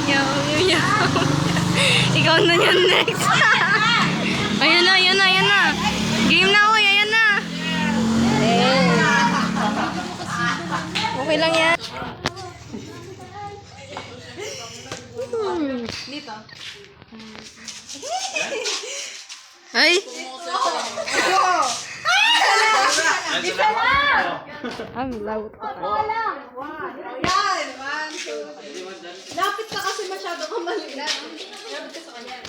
Yaw. Ikaw na yan next. Ayan na. Game na, oy. Ayan na. Okay lang yan. Dito. Ay! Lawot ko pa. Yan! 1, 2, 3. Lapit ka kasi masyado ka maliit. Lapit ka sa kanya.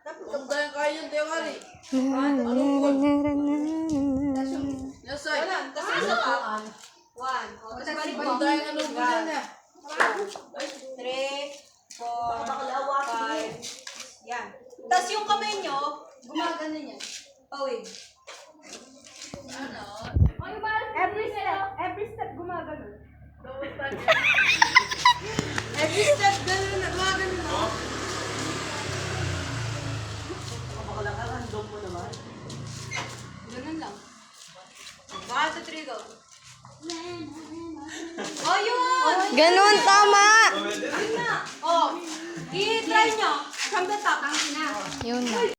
Dapat kang dahil kaya yung diwali. Yes, sir. Kasi isa pa. 1. Kasi balik mo. Dahil ano mo dyan na. 3, 4, 5. Yan. Tapos yung kamay nyo, gumagano niya. Pawid. Every step gumagano. Every step gano'n na gumagano mo. Ganun lang. 1, 2, 3, go. Oh, yun! Ganun, tama! Yun na. Oh, i-try nyo. From the top. Yun na.